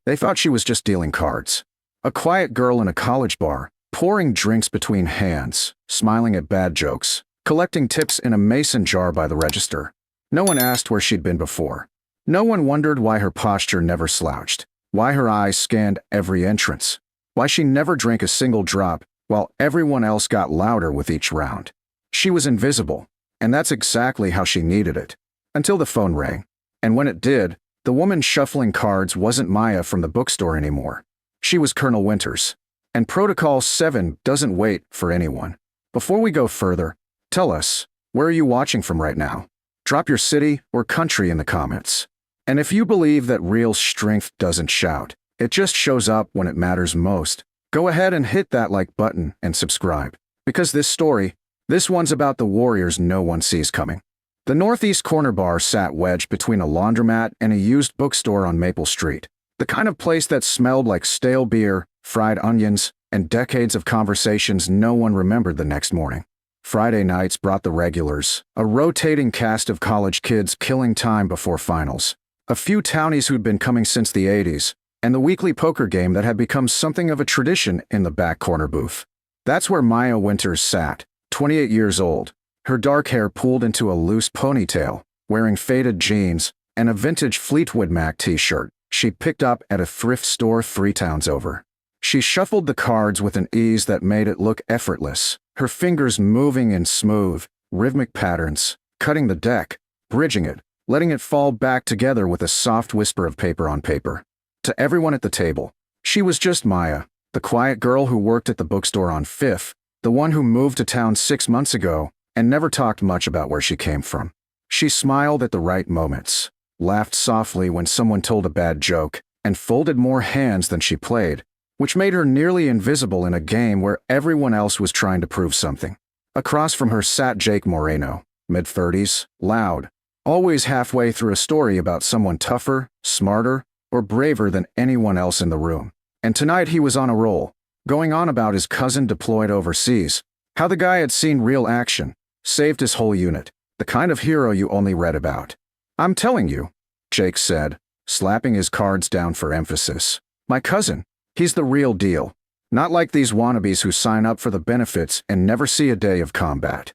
They thought she was just dealing cards. A quiet girl in a college bar, pouring drinks between hands, smiling at bad jokes, collecting tips in a mason jar by the register. No one asked where she'd been before. No one wondered why her posture never slouched, why her eyes scanned every entrance, why she never drank a single drop while everyone else got louder with each round. She was invisible, and that's exactly how she needed it. Until the phone rang. And when it did, the woman shuffling cards wasn't Maya from the bookstore anymore. She was Colonel Winters. And Protocol 7 doesn't wait for anyone. Before we go further, tell us, where are you watching from right now? Drop your city or country in the comments. And if you believe that real strength doesn't shout, it just shows up when it matters most, go ahead and hit that like button and subscribe. Because this one's about the warriors no one sees coming. The northeast corner bar sat wedged between a laundromat and a used bookstore on Maple Street. The kind of place that smelled like stale beer, fried onions, and decades of conversations no one remembered the next morning. Friday nights brought the regulars, a rotating cast of college kids killing time before finals, a few townies who'd been coming since the 80s, and the weekly poker game that had become something of a tradition in the back corner booth. That's where Maya Winters sat, 28 years old, her dark hair pulled into a loose ponytail, wearing faded jeans and a vintage Fleetwood Mac t-shirt she picked up at a thrift store 3 towns over. She shuffled the cards with an ease that made it look effortless, her fingers moving in smooth, rhythmic patterns, cutting the deck, bridging it, letting it fall back together with a soft whisper of paper on paper. To everyone at the table, she was just Maya, the quiet girl who worked at the bookstore on 5th, the one who moved to town 6 months ago and never talked much about where she came from. She smiled at the right moments, laughed softly when someone told a bad joke, and folded more hands than she played, which made her nearly invisible in a game where everyone else was trying to prove something. Across from her sat Jake Moreno, mid-30s, loud, always halfway through a story about someone tougher, smarter, or braver than anyone else in the room. And tonight he was on a roll, going on about his cousin deployed overseas, how the guy had seen real action, saved his whole unit, the kind of hero you only read about. "I'm telling you," Jake said, slapping his cards down for emphasis. "My cousin, he's the real deal. Not like these wannabes who sign up for the benefits and never see a day of combat."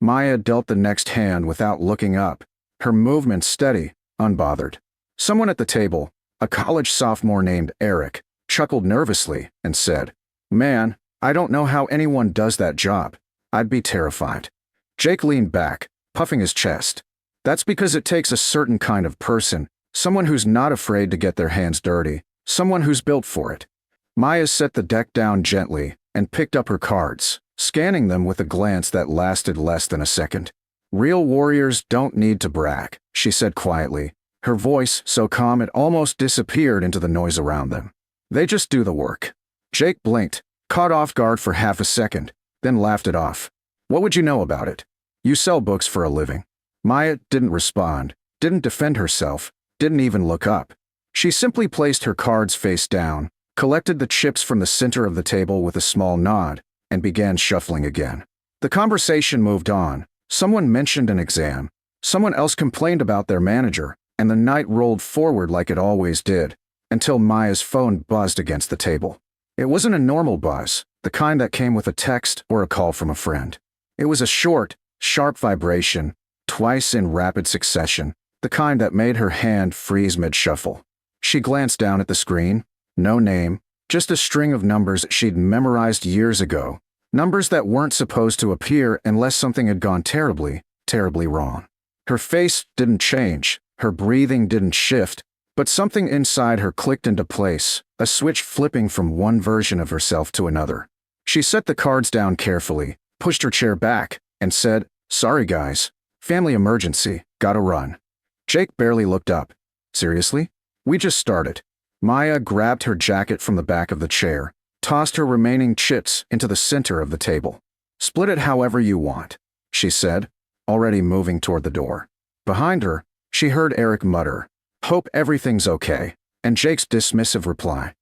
Maya dealt the next hand without looking up, her movements steady, unbothered. Someone at the table, a college sophomore named Eric, chuckled nervously and said, "Man, I don't know how anyone does that job. I'd be terrified." Jake leaned back, puffing his chest. "That's because it takes a certain kind of person, someone who's not afraid to get their hands dirty, someone who's built for it." Maya set the deck down gently and picked up her cards, scanning them with a glance that lasted less than a second. "Real warriors don't need to brag," she said quietly, her voice so calm it almost disappeared into the noise around them. "They just do the work." Jake blinked, caught off guard for half a second, then laughed it off. "What would you know about it? You sell books for a living." Maya didn't respond, didn't defend herself, didn't even look up. She simply placed her cards face down, collected the chips from the center of the table with a small nod, and began shuffling again. The conversation moved on. Someone mentioned an exam. Someone else complained about their manager, and the night rolled forward like it always did, until Maya's phone buzzed against the table. It wasn't a normal buzz, the kind that came with a text or a call from a friend. It was a short, sharp vibration, twice in rapid succession, the kind that made her hand freeze mid-shuffle. She glanced down at the screen. No name, just a string of numbers she'd memorized years ago, numbers that weren't supposed to appear unless something had gone terribly, terribly wrong. Her face didn't change, her breathing didn't shift, but something inside her clicked into place, a switch flipping from one version of herself to another. She set the cards down carefully, pushed her chair back, and said, "Sorry guys, family emergency, gotta run." Jake barely looked up. "Seriously? We just started." Maya grabbed her jacket from the back of the chair, tossed her remaining chips into the center of the table. "Split it however you want," she said, already moving toward the door. Behind her, she heard Eric mutter, "Hope everything's okay," and Jake's dismissive reply,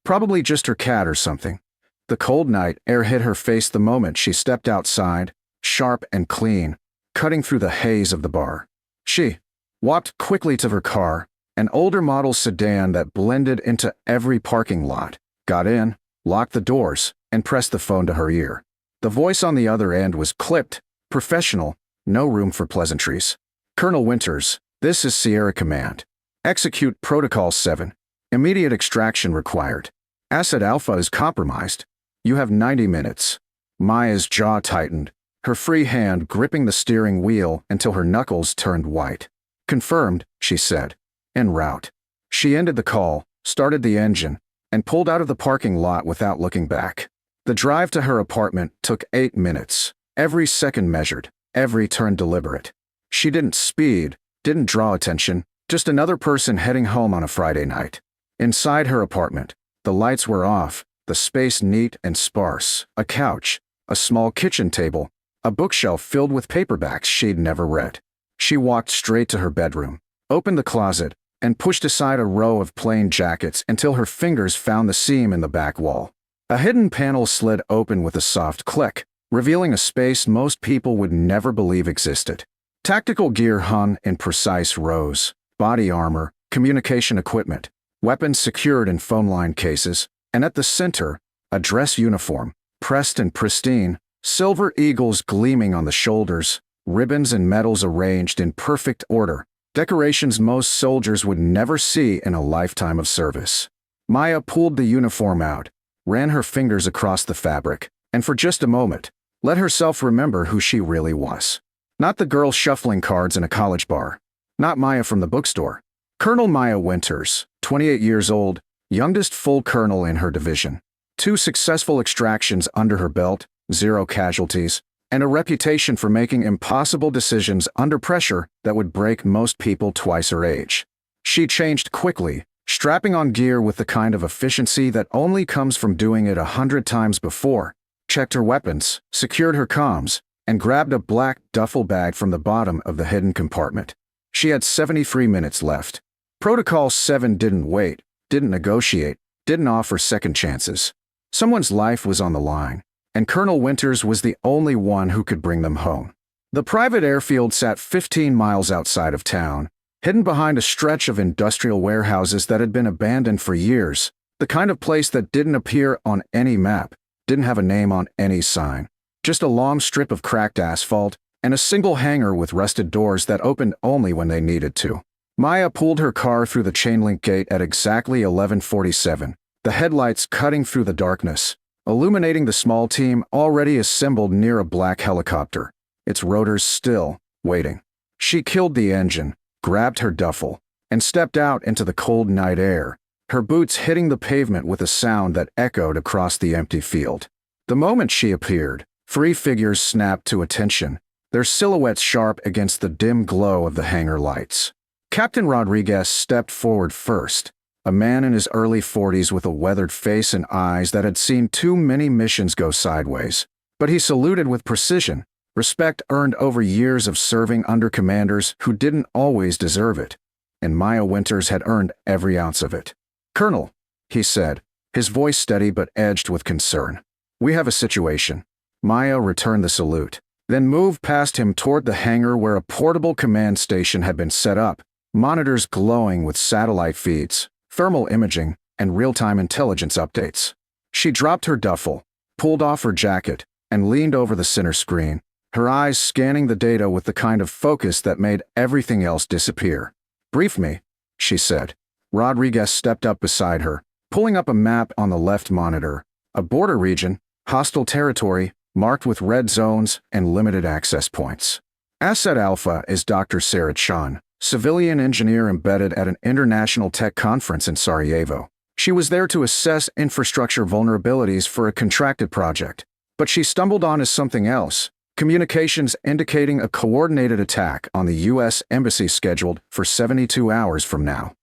"Probably just her cat or something." The cold night air hit her face the moment she stepped outside, sharp and clean, cutting through the haze of the bar. She walked quickly to her car, An older model sedan that blended into every parking lot, got in, locked the doors, and pressed the phone to her ear. The voice on the other end was clipped, professional, no room for pleasantries. Colonel Winters, this is Sierra Command. Execute Protocol 7. Immediate extraction required. Asset Alpha is compromised. You have 90 minutes. Maya's jaw tightened, her free hand gripping the steering wheel until her knuckles turned white. Confirmed, she said. En route. She ended the call, started the engine, and pulled out of the parking lot without looking back. The drive to her apartment took 8 minutes, every second measured, every turn deliberate. She didn't speed, didn't draw attention, just another person heading home on a Friday night. Inside her apartment, the lights were off, the space neat and sparse, a couch, a small kitchen table, a bookshelf filled with paperbacks she'd never read. She walked straight to her bedroom, opened the closet, and pushed aside a row of plain jackets until her fingers found the seam in the back wall. A hidden panel slid open with a soft click, revealing a space most people would never believe existed. Tactical gear hung in precise rows, body armor, communication equipment, weapons secured in phone line cases, and at the center, a dress uniform, pressed and pristine, silver eagles gleaming on the shoulders, ribbons and medals arranged in perfect order, decorations most soldiers would never see in a lifetime of service. Maya pulled the uniform out, ran her fingers across the fabric, and for just a moment, let herself remember who she really was. Not the girl shuffling cards in a college bar. Not Maya from the bookstore. Colonel Maya Winters, 28 years old, youngest full colonel in her division. 2 successful extractions under her belt, 0 casualties, and a reputation for making impossible decisions under pressure that would break most people twice her age. She changed quickly, strapping on gear with the kind of efficiency that only comes from doing it 100 times before, checked her weapons, secured her comms, and grabbed a black duffel bag from the bottom of the hidden compartment. She had 73 minutes left. Protocol 7 didn't wait, didn't negotiate, didn't offer second chances. Someone's life was on the line, and Colonel Winters was the only one who could bring them home. The private airfield sat 15 miles outside of town, hidden behind a stretch of industrial warehouses that had been abandoned for years, the kind of place that didn't appear on any map, didn't have a name on any sign, just a long strip of cracked asphalt and a single hangar with rusted doors that opened only when they needed to. Maya pulled her car through the chain-link gate at exactly 11:47, the headlights cutting through the darkness, illuminating the small team already assembled near a black helicopter, its rotors still, waiting. She killed the engine, grabbed her duffel, and stepped out into the cold night air, her boots hitting the pavement with a sound that echoed across the empty field. The moment she appeared, 3 figures snapped to attention, their silhouettes sharp against the dim glow of the hangar lights. Captain Rodriguez stepped forward first, a man in his early 40s with a weathered face and eyes that had seen too many missions go sideways. But he saluted with precision, respect earned over years of serving under commanders who didn't always deserve it. And Maya Winters had earned every ounce of it. "Colonel," he said, his voice steady but edged with concern. "We have a situation." Maya returned the salute, then moved past him toward the hangar where a portable command station had been set up, monitors glowing with satellite feeds, thermal imaging, and real-time intelligence updates. She dropped her duffel, pulled off her jacket, and leaned over the center screen, her eyes scanning the data with the kind of focus that made everything else disappear. "Brief me," she said. Rodriguez stepped up beside her, pulling up a map on the left monitor, a border region, hostile territory, marked with red zones and limited access points. Asset Alpha is Dr. Sarah Chan, civilian engineer embedded at an international tech conference in Sarajevo. She was there to assess infrastructure vulnerabilities for a contracted project, but she stumbled onto something else, communications indicating a coordinated attack on the U.S. Embassy scheduled for 72 hours from now.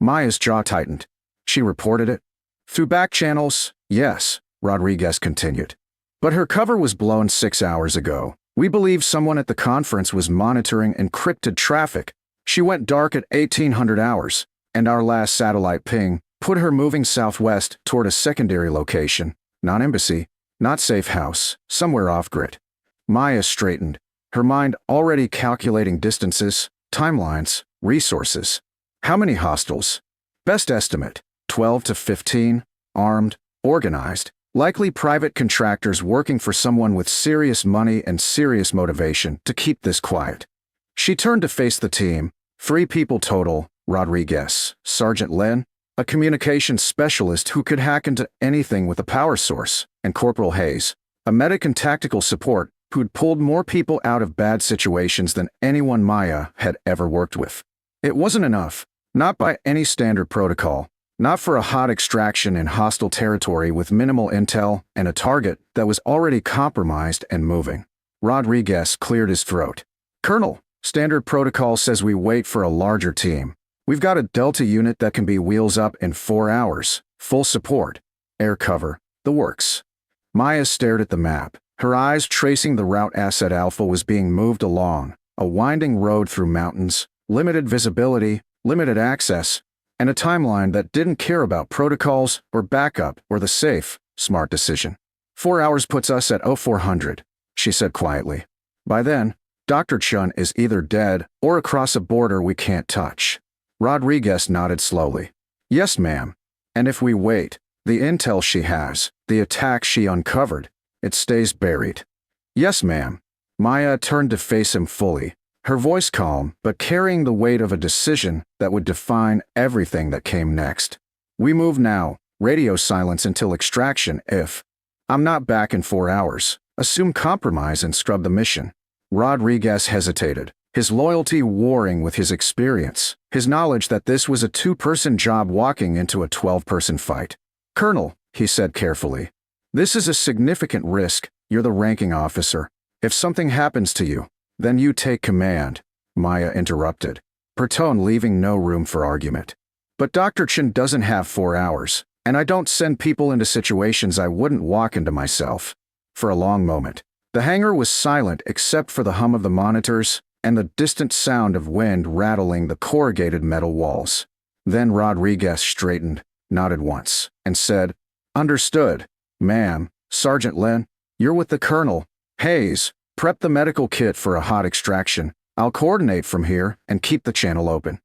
Maya's jaw tightened. She reported it. "Through back channels, yes," Rodriguez continued. "But her cover was blown 6 hours ago. We believe someone at the conference was monitoring encrypted traffic. She went dark at 1800 hours, and our last satellite ping put her moving southwest toward a secondary location, not embassy, not safe house, somewhere off-grid." Maya straightened, her mind already calculating distances, timelines, resources. How many hostiles? Best estimate, 12 to 15, armed, organized, likely private contractors working for someone with serious money and serious motivation to keep this quiet. She turned to face the team. 3 people total: Rodriguez, Sergeant Len, a communications specialist who could hack into anything with a power source, and Corporal Hayes, a medic and tactical support who'd pulled more people out of bad situations than anyone Maya had ever worked with. It wasn't enough, not by any standard protocol, not for a hot extraction in hostile territory with minimal intel and a target that was already compromised and moving. Rodriguez cleared his throat. "Colonel, standard protocol says we wait for a larger team. We've got a Delta unit that can be wheels up in 4 hours, full support, air cover, the works." Maya stared at the map, her eyes tracing the route Asset Alpha was being moved along, a winding road through mountains, limited visibility, limited access, and a timeline that didn't care about protocols or backup or the safe, smart decision. 4 hours puts us at 0400, she said quietly. By then, Dr. Chun is either dead or across a border we can't touch. Rodriguez nodded slowly. "Yes, ma'am. And if we wait, the intel she has, the attack she uncovered, it stays buried." "Yes, ma'am." Maya turned to face him fully, her voice calm but carrying the weight of a decision that would define everything that came next. "We move now, radio silence until extraction if. I'm not back in 4 hours. Assume compromise and scrub the mission." Rodriguez hesitated, his loyalty warring with his experience, his knowledge that this was a 2-person job walking into a 12-person fight. "Colonel," he said carefully, "this is a significant risk. You're the ranking officer. If something happens to you, then you take command." Maya interrupted, her tone leaving no room for argument. "But Dr. Chen doesn't have 4 hours, and I don't send people into situations I wouldn't walk into myself." For a long moment, the hangar was silent except for the hum of the monitors and the distant sound of wind rattling the corrugated metal walls. Then Rodriguez straightened, nodded once, and said, "Understood, ma'am. Sergeant Len, you're with the Colonel. Hayes, prep the medical kit for a hot extraction. I'll coordinate from here and keep the channel open."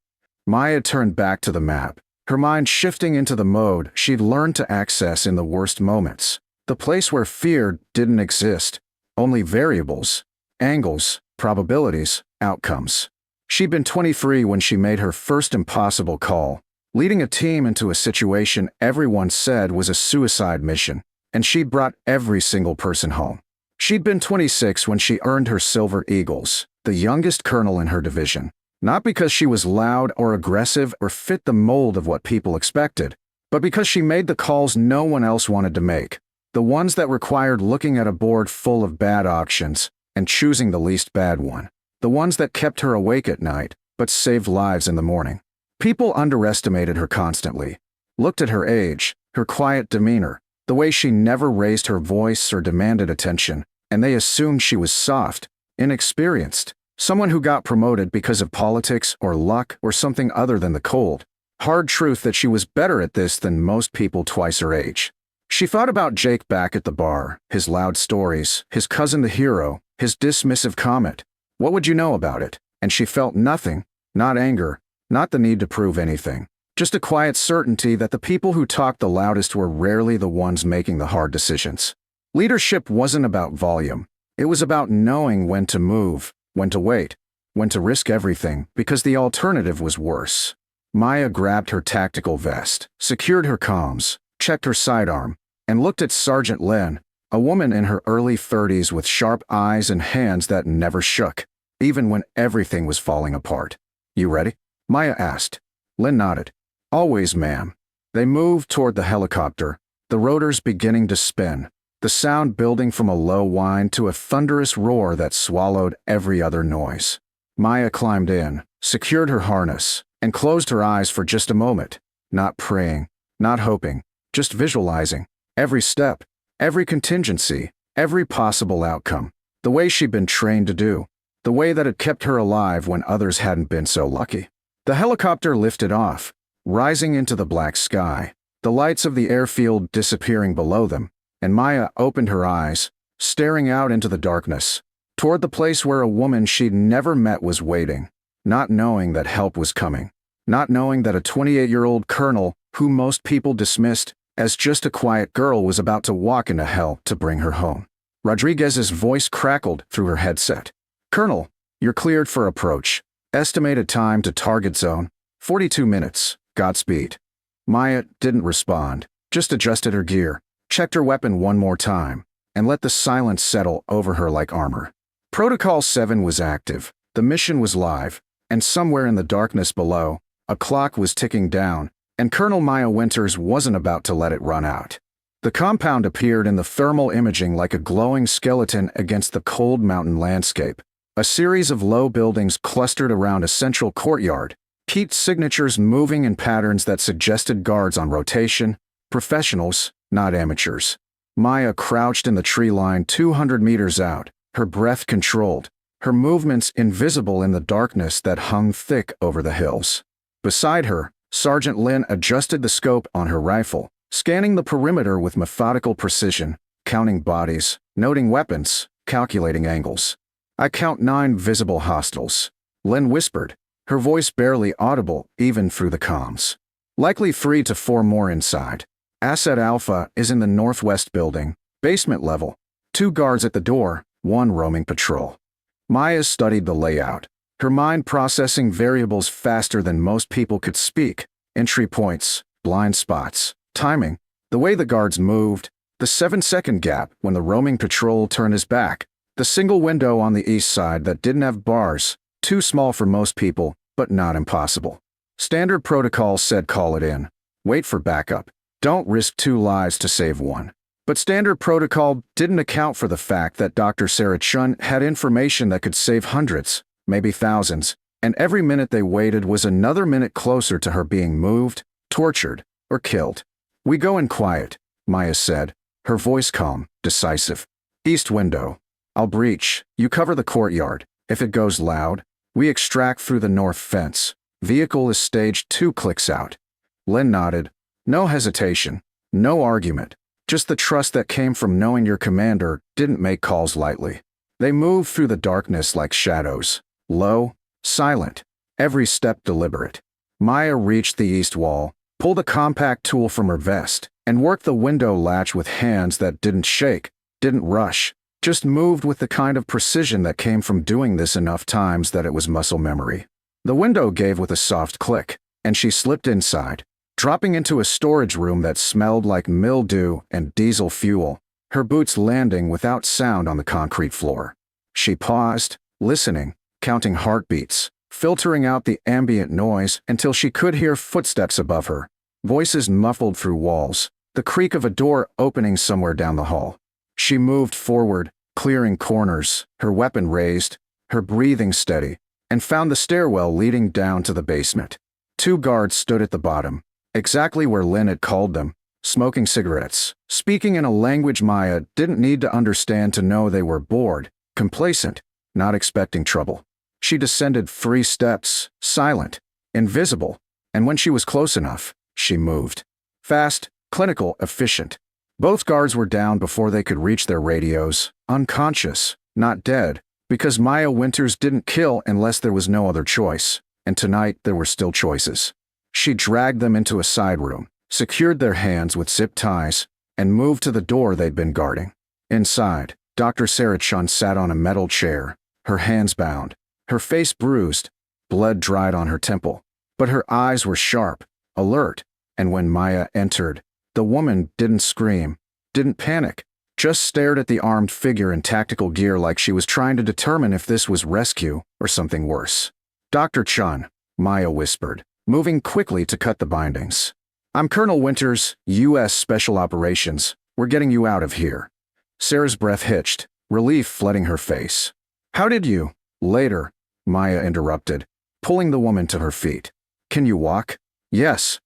Maya turned back to the map, her mind shifting into the mode she'd learned to access in the worst moments, the place where fear didn't exist, only variables, angles, probabilities, outcomes. She'd been 23 when she made her first impossible call, leading a team into a situation everyone said was a suicide mission, and she'd brought every single person home. She'd been 26 when she earned her Silver Eagles, the youngest colonel in her division, not because she was loud or aggressive or fit the mold of what people expected, but because she made the calls no one else wanted to make, the ones that required looking at a board full of bad options and choosing the least bad one, the ones that kept her awake at night but saved lives in the morning. People underestimated her constantly, looked at her age, her quiet demeanor, the way she never raised her voice or demanded attention, and they assumed she was soft, inexperienced, someone who got promoted because of politics or luck or something other than the cold, hard truth that she was better at this than most people twice her age. She thought about Jake back at the bar, his loud stories, his cousin the hero, his dismissive comment. What would you know about it? And she felt nothing, not anger, not the need to prove anything, just a quiet certainty that the people who talked the loudest were rarely the ones making the hard decisions. Leadership wasn't about volume. It was about knowing when to move, when to wait, when to risk everything, because the alternative was worse. Maya grabbed her tactical vest, secured her comms, checked her sidearm, and looked at Sergeant Len, a woman in her early 30s with sharp eyes and hands that never shook, even when everything was falling apart. "You ready?" Maya asked. Len nodded. "Always, ma'am." They moved toward the helicopter, the rotors beginning to spin, the sound building from a low whine to a thunderous roar that swallowed every other noise. Maya climbed in, secured her harness, and closed her eyes for just a moment, not praying, not hoping, just visualizing every step, every contingency, every possible outcome, the way she'd been trained to do, the way that had kept her alive when others hadn't been so lucky. The helicopter lifted off, rising into the black sky, the lights of the airfield disappearing below them, and Maya opened her eyes, staring out into the darkness, toward the place where a woman she'd never met was waiting, not knowing that help was coming, not knowing that a 28-year-old colonel, who most people dismissed as just a quiet girl, was about to walk into hell to bring her home. Rodriguez's voice crackled through her headset. "Colonel, you're cleared for approach. Estimated time to target zone, 42 minutes. Godspeed." Maya didn't respond, just adjusted her gear, checked her weapon one more time, and let the silence settle over her like armor. Protocol 7 was active, the mission was live, and somewhere in the darkness below, a clock was ticking down, and Colonel Maya Winters wasn't about to let it run out. The compound appeared in the thermal imaging like a glowing skeleton against the cold mountain landscape. A series of low buildings clustered around a central courtyard, Pete's signatures moving in patterns that suggested guards on rotation, professionals, not amateurs. Maya crouched in the tree line 200 meters out, her breath controlled, her movements invisible in the darkness that hung thick over the hills. Beside her, Sergeant Lin adjusted the scope on her rifle, scanning the perimeter with methodical precision, counting bodies, noting weapons, calculating angles. "I count 9 visible hostiles," Lin whispered, her voice barely audible even through the comms. "Likely 3 to 4 more inside. Asset Alpha is in the northwest building, basement level. 2 guards at the door, 1 roaming patrol." Maya studied the layout, her mind processing variables faster than most people could speak. Entry points, blind spots, timing, the way the guards moved, the 7-second gap when the roaming patrol turned his back, the single window on the east side that didn't have bars, too small for most people, but not impossible. Standard protocol said call it in. Wait for backup. Don't risk 2 lives to save 1. But standard protocol didn't account for the fact that Dr. Sarah Chun had information that could save hundreds, maybe thousands, and every minute they waited was another minute closer to her being moved, tortured, or killed. "We go in quiet," Maya said, her voice calm, decisive. "East window. I'll breach. You cover the courtyard. If it goes loud, we extract through the north fence. Vehicle is staged 2 clicks out." Lin nodded. No hesitation, no argument, just the trust that came from knowing your commander didn't make calls lightly. They moved through the darkness like shadows, low, silent, every step deliberate. Maya reached the east wall, pulled a compact tool from her vest, and worked the window latch with hands that didn't shake, didn't rush, just moved with the kind of precision that came from doing this enough times that it was muscle memory. The window gave with a soft click, and she slipped inside, dropping into a storage room that smelled like mildew and diesel fuel, her boots landing without sound on the concrete floor. She paused, listening, counting heartbeats, filtering out the ambient noise until she could hear footsteps above her, voices muffled through walls, the creak of a door opening somewhere down the hall. She moved forward, clearing corners, her weapon raised, her breathing steady, and found the stairwell leading down to the basement. 2 guards stood at the bottom, exactly where Lin had called them, smoking cigarettes, speaking in a language Maya didn't need to understand to know they were bored, complacent, not expecting trouble. She descended 3 steps, silent, invisible, and when she was close enough, she moved. Fast, clinical, efficient. Both guards were down before they could reach their radios, unconscious, not dead, because Maya Winters didn't kill unless there was no other choice, and tonight there were still choices. She dragged them into a side room, secured their hands with zip ties, and moved to the door they'd been guarding. Inside, Dr. Sarah Chun sat on a metal chair, her hands bound, her face bruised, blood dried on her temple, but her eyes were sharp, alert, and when Maya entered, the woman didn't scream, didn't panic, just stared at the armed figure in tactical gear like she was trying to determine if this was rescue or something worse. "Dr. Chun," Maya whispered, moving quickly to cut the bindings. "I'm Colonel Winters, U.S. Special Operations. We're getting you out of here." Sarah's breath hitched, relief flooding her face. "How did you?" "Later," Maya interrupted, pulling the woman to her feet. "Can you walk?" "Yes."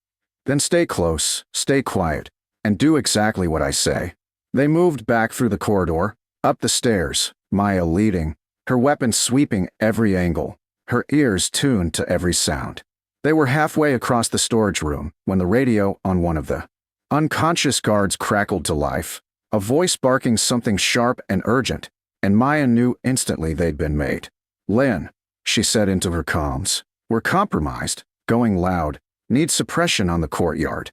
"Then stay close, stay quiet, and do exactly what I say." They moved back through the corridor, up the stairs, Maya leading, her weapon sweeping every angle, her ears tuned to every sound. They were halfway across the storage room when the radio on one of the unconscious guards crackled to life, a voice barking something sharp and urgent, and Maya knew instantly they'd been made. "Lin," she said into her comms, "we're compromised. Going loud. Need suppression on the courtyard.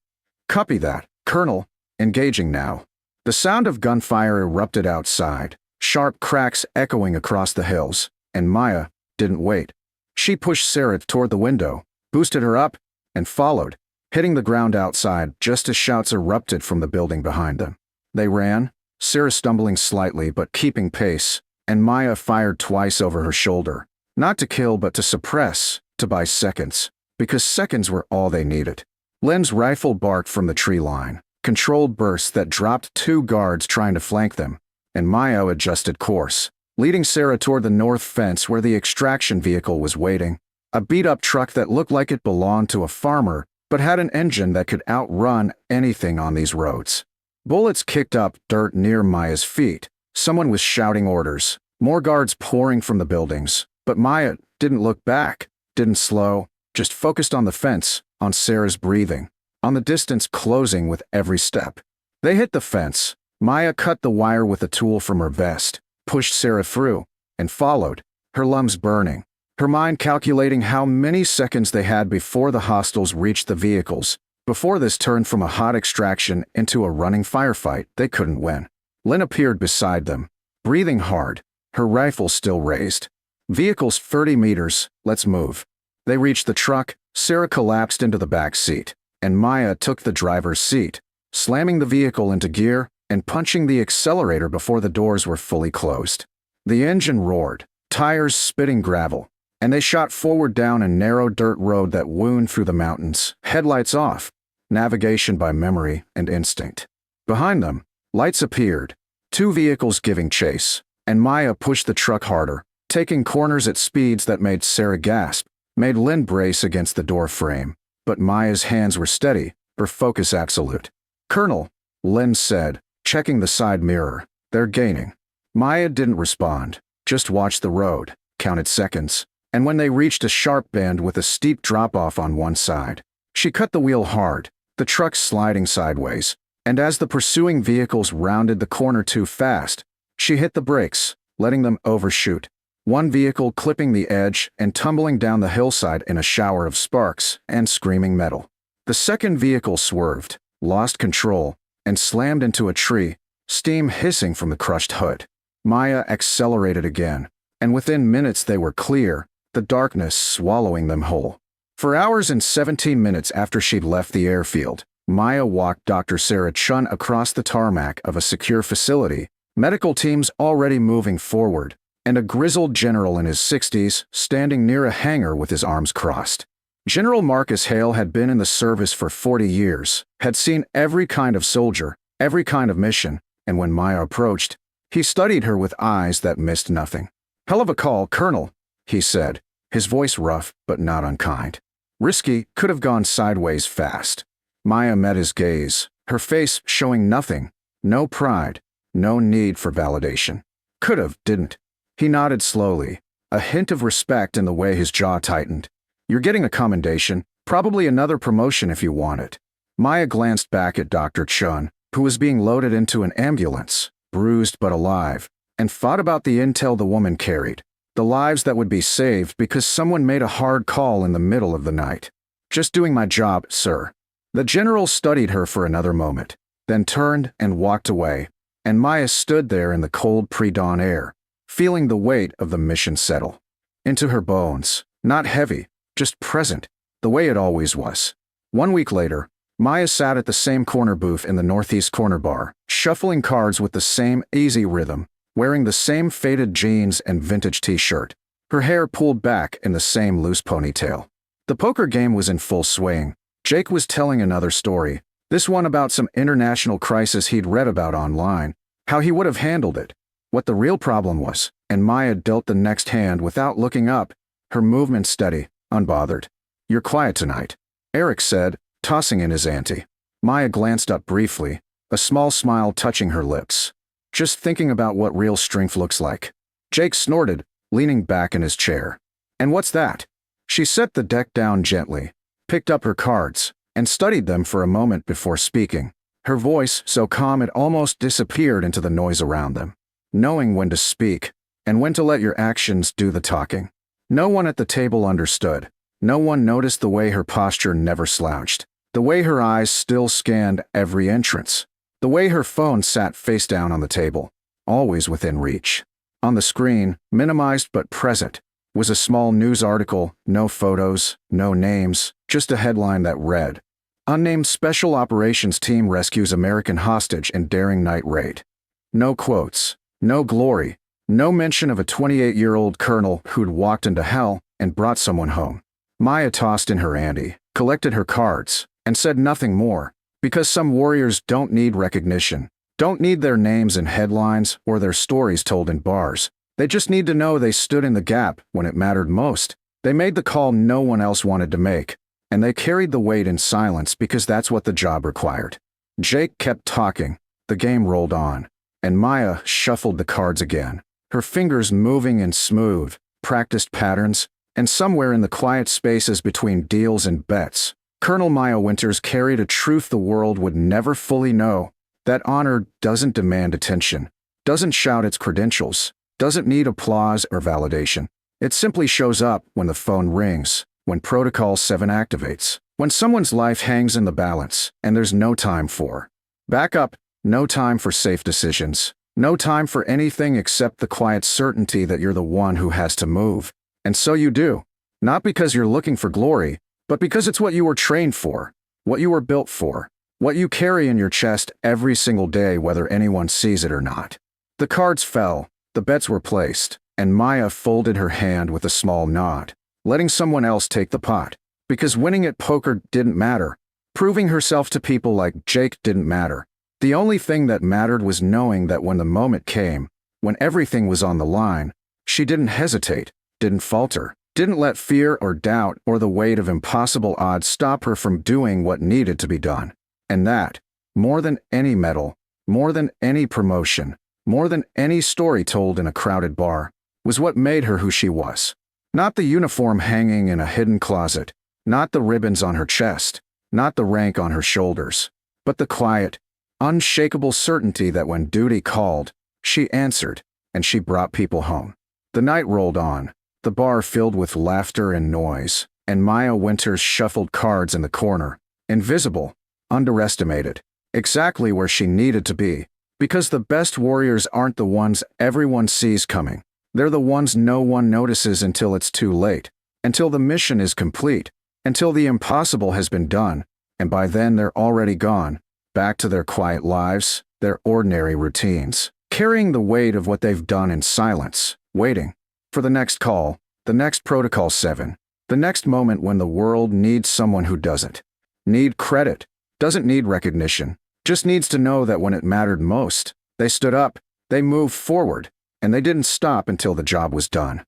Copy that, Colonel. Engaging now. The sound of gunfire erupted outside, sharp cracks echoing across the hills, and Maya didn't wait. She pushed Sarah toward the window, boosted her up, and followed, hitting the ground outside just as shouts erupted from the building behind them. They ran, Sarah stumbling slightly but keeping pace, and Maya fired twice over her shoulder, not to kill but to suppress, to buy seconds, because seconds were all they needed. Lynn's rifle barked from the tree line, controlled bursts that dropped 2 guards trying to flank them, and Maya adjusted course, leading Sarah toward the north fence where the extraction vehicle was waiting, a beat-up truck that looked like it belonged to a farmer but had an engine that could outrun anything on these roads. Bullets kicked up dirt near Maya's feet. Someone was shouting orders, more guards pouring from the buildings, but Maya didn't look back, didn't slow, just focused on the fence, on Sarah's breathing, on the distance closing with every step. They hit the fence. Maya cut the wire with a tool from her vest, pushed Sarah through, and followed, her lungs burning, her mind calculating how many seconds they had before the hostiles reached the vehicles, before this turned from a hot extraction into a running firefight they couldn't win. Lynn appeared beside them, breathing hard, her rifle still raised. Vehicles 30 meters, let's move. They reached the truck, Sarah collapsed into the back seat, and Maya took the driver's seat, slamming the vehicle into gear and punching the accelerator before the doors were fully closed. The engine roared, tires spitting gravel, and they shot forward down a narrow dirt road that wound through the mountains, headlights off, navigation by memory and instinct. Behind them, lights appeared, 2 vehicles giving chase, and Maya pushed the truck harder, taking corners at speeds that made Sarah gasp, made Lynn brace against the door frame, but Maya's hands were steady, her focus absolute. Colonel, Lynn said, checking the side mirror, they're gaining. Maya didn't respond, just watched the road, counted seconds, and when they reached a sharp bend with a steep drop-off on one side, she cut the wheel hard, the truck sliding sideways, and as the pursuing vehicles rounded the corner too fast, she hit the brakes, letting them overshoot. One vehicle clipping the edge and tumbling down the hillside in a shower of sparks and screaming metal. The second vehicle swerved, lost control, and slammed into a tree, steam hissing from the crushed hood. Maya accelerated again, and within minutes they were clear, the darkness swallowing them whole. For hours and 17 minutes after she'd left the airfield, Maya walked Dr. Sarah Chun across the tarmac of a secure facility, medical teams already moving forward, and a grizzled general in his 60s standing near a hangar with his arms crossed. General Marcus Hale had been in the service for 40 years, had seen every kind of soldier, every kind of mission, and when Maya approached, he studied her with eyes that missed nothing. "Hell of a call, Colonel," he said, his voice rough but not unkind. Risky, could have gone sideways fast. Maya met his gaze, her face showing nothing, no pride, no need for validation. Could have, didn't. He nodded slowly, a hint of respect in the way his jaw tightened. "You're getting a commendation, probably another promotion if you want it." Maya glanced back at Dr. Chun, who was being loaded into an ambulance, bruised but alive, and thought about the intel the woman carried, the lives that would be saved because someone made a hard call in the middle of the night. "Just doing my job, sir." The general studied her for another moment, then turned and walked away, and Maya stood there in the cold pre-dawn air, feeling the weight of the mission settle into her bones, not heavy, just present, the way it always was. 1 week later, Maya sat at the same corner booth in the Northeast Corner Bar, shuffling cards with the same easy rhythm, wearing the same faded jeans and vintage t-shirt, her hair pulled back in the same loose ponytail. The poker game was in full swing. Jake was telling another story, this one about some international crisis he'd read about online, how he would have handled it, what the real problem was, and Maya dealt the next hand without looking up, her movement steady, unbothered. "You're quiet tonight," Eric said, tossing in his ante. Maya glanced up briefly, a small smile touching her lips. "Just thinking about what real strength looks like." Jake snorted, leaning back in his chair. "And what's that?" She set the deck down gently, picked up her cards, and studied them for a moment before speaking, her voice so calm it almost disappeared into the noise around them. "Knowing when to speak, and when to let your actions do the talking." No one at the table understood, No one noticed the way her posture never slouched, the way her eyes still scanned every entrance, the way her phone sat face down on the table, always within reach. On the screen, minimized but present, was a small news article, no photos, no names, just a headline that read, "Unnamed Special Operations Team Rescues American Hostage in Daring Night Raid." No quotes, no glory, no mention of a 28-year-old colonel who'd walked into hell and brought someone home. Maya tossed in her ante, collected her cards, and said nothing more, because some warriors don't need recognition, don't need their names in headlines or their stories told in bars. They just need to know they stood in the gap when it mattered most. They made the call no one else wanted to make, and they carried the weight in silence because that's what the job required. Jake kept talking, the game rolled on, and Maya shuffled the cards again, her fingers moving in smooth, practiced patterns, and somewhere in the quiet spaces between deals and bets, Colonel Maya Winters carried a truth the world would never fully know, that honor doesn't demand attention, doesn't shout its credentials, doesn't need applause or validation. It simply shows up when the phone rings, when Protocol 7 activates, when someone's life hangs in the balance, and there's no time for backup, no time for safe decisions, no time for anything except the quiet certainty that you're the one who has to move. And so you do, not because you're looking for glory, but because it's what you were trained for, what you were built for, what you carry in your chest every single day whether anyone sees it or not. The cards fell, the bets were placed, and Maya folded her hand with a small nod, letting someone else take the pot, because winning at poker didn't matter. Proving herself to people like Jake didn't matter. The only thing that mattered was knowing that when the moment came, when everything was on the line, she didn't hesitate, didn't falter, didn't let fear or doubt or the weight of impossible odds stop her from doing what needed to be done. And that, more than any medal, more than any promotion, more than any story told in a crowded bar, was what made her who she was. Not the uniform hanging in a hidden closet, not the ribbons on her chest, not the rank on her shoulders, but the quiet, unshakable certainty that when duty called, she answered, and she brought people home. The night rolled on, the bar filled with laughter and noise, and Maya Winters shuffled cards in the corner, invisible, underestimated, exactly where she needed to be, because the best warriors aren't the ones everyone sees coming. They're the ones no one notices until it's too late, until the mission is complete, until the impossible has been done, and by then they're already gone, back to their quiet lives, their ordinary routines, carrying the weight of what they've done in silence, waiting for the next call, the next Protocol 7, the next moment when the world needs someone who doesn't need credit, doesn't need recognition, just needs to know that when it mattered most, they stood up, they moved forward, and they didn't stop until the job was done.